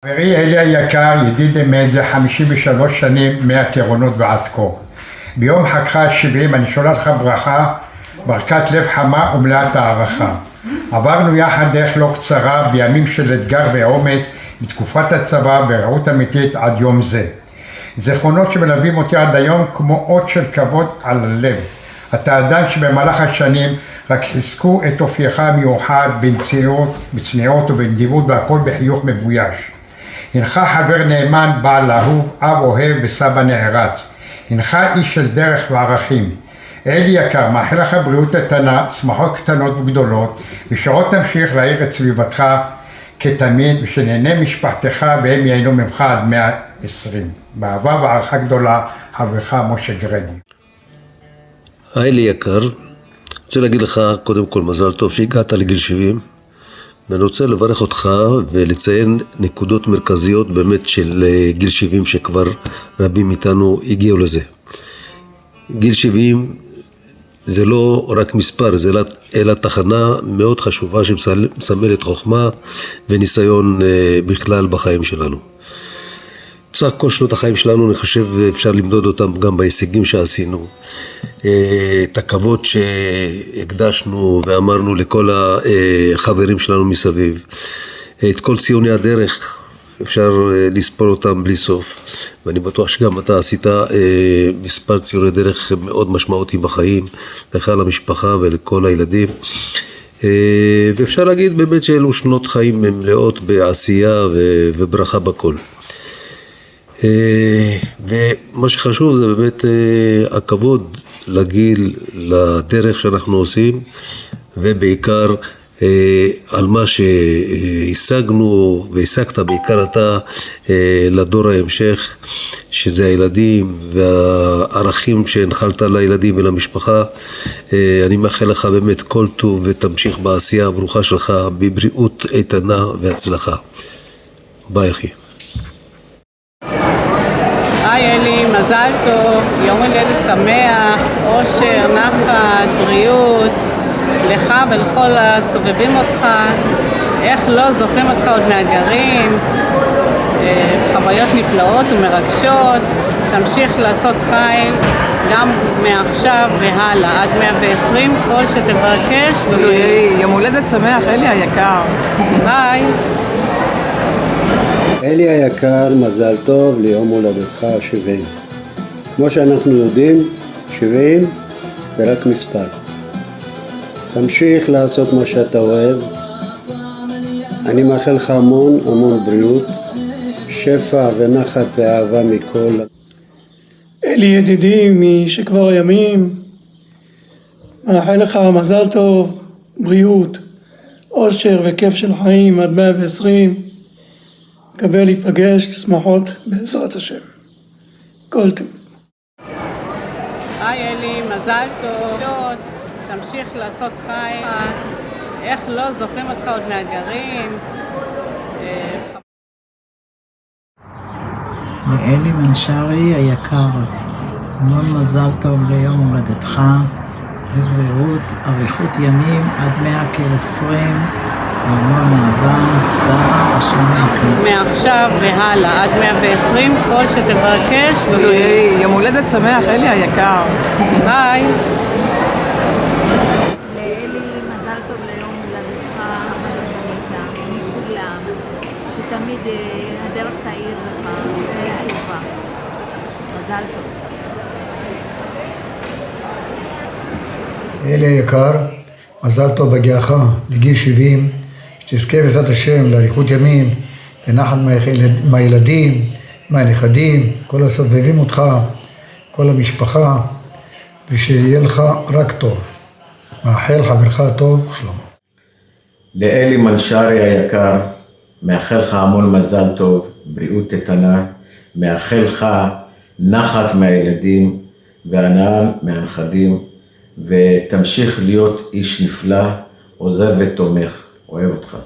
חברי אלי היקר, ידיד אמת, זה 53 שנים מהטירונות ועד כה. ביום חגך ה-70 אני שולח לך ברכה, ברכת לב חמה ומלאת הערכה. עברנו יחד דרך לא קצרה בימים של אתגר ואומץ בתקופת הצבא ורעות אמיתית עד יום זה. זיכרונות שמלווים אותי עד היום כמו אות של כבוד על הלב. אתה אדם שבמהלך השנים רק חיזקו את אופייך המיוחד בצניעות ובנדיבות והכל בחיוך מבויש. הנך חבר נאמן, בעל אהוב, אב אוהב וסבא נערץ. הנך איש של דרך וערכים. אלי יקר, מאחל לך בריאות איתנה, שמחות קטנות וגדולות, ושעוד תמשיך להאיר את סביבתך כתמיד, ושנהנה משפחתך והם ייהנו ממך עד 120. באהבה והערכה גדולה, חברך משה גרדי. אלי יקר, רוצה להגיד לך קודם כל מזל טוב שהגעת לגיל 70, ואני רוצה לברך אותך ולציין נקודות מרכזיות באמת של גיל 70 שכבר רבים מאיתנו הגיעו לזה. גיל 70 זה לא רק מספר, אלא תחנה מאוד חשובה שמסמלת חוכמה וניסיון בכלל בחיים שלנו. בסך כל שנות החיים שלנו אני חושב אפשר למדוד אותם גם בהישגים שעשינו, את הכבוד שהקדשנו ואמרנו לכל החברים שלנו מסביב, את כל ציוני הדרך אפשר לספור אותם בלי סוף, ואני בטוח שגם אתה עשית מספר ציוני דרך מאוד משמעותיים בחיים, לך למשפחה ולכל הילדים, ואפשר להגיד באמת שאלו שנות חיים מלאות בעשייה וברכה בכל. ומה שחשוב זה באמת הכבוד לגיל, לדרך שאנחנו עושים, ובעיקר על מה שהשגנו והשגת בעיקר אתה לדור ההמשך, שזה הילדים והערכים שהנחלת לילדים ולמשפחה. אני מאחל לך באמת כל טוב ותמשיך בעשייה הברוכה שלך בבריאות איתנה והצלחה. ביי אחי. היי אלי, מזל טוב, יום הולדת שמח, אושר, נחת, בריאות, לך ולכל הסובבים אותך, איך לא זוכרים אותך עוד מהגרים, חוויות נפלאות ומרגשות, תמשיך לעשות חיל גם מעכשיו והלאה, עד 120, כל שתבקש. יום הולדת שמח, אלי היקר. ביי. אלי היקר, מזל טוב ליום הולדתך ה-70. כמו שאנחנו יודעים, 70 זה רק מספר. תמשיך לעשות מה שאתה אוהב. אני מאחל לך המון בריאות, שפע ונחת ואהבה מכל. אלי ידידי משכבר הימים, מאחל לך מזל טוב, בריאות, אושר וכיף של חיים עד 120. מקווה להיפגש, שמחות בעזרת השם. כל טוב. היי אלי, מזל טוב. תמשיך לעשות חיל. איך לא זוכרים אותך עוד מהגרים. לאלי מנשרי היקר, המון מזל טוב ליום הולדתך, ובריאות, אריכות ימים עד 120. המון אהבה, שרה, השם יקר. מעכשיו והלאה, עד 120, כל שתבקש. יום הולדת שמח, אלי היקר. ביי. לאלי, מזל טוב ליום הולדתך המתמידה, מכולם, שתמיד הדרך תאיר לך, טובה. מזל טוב. אלי היקר, מזל טוב בגיעך לגיל 70, שתזכה בעזרת השם לאריכות ימים, לנחת מהילדים, מהנכדים, כל הסובבים אותך, כל המשפחה, ושיהיה לך רק טוב. מאחל חברך הטוב, שלמה. לאלי מנשרי היקר, מאחל לך המון מזל טוב, בריאות איתנה, מאחל לך נחת מהילדים והנאה מהנכדים, ותמשיך להיות איש נפלא, עוזר ותומך, אוהב אותך.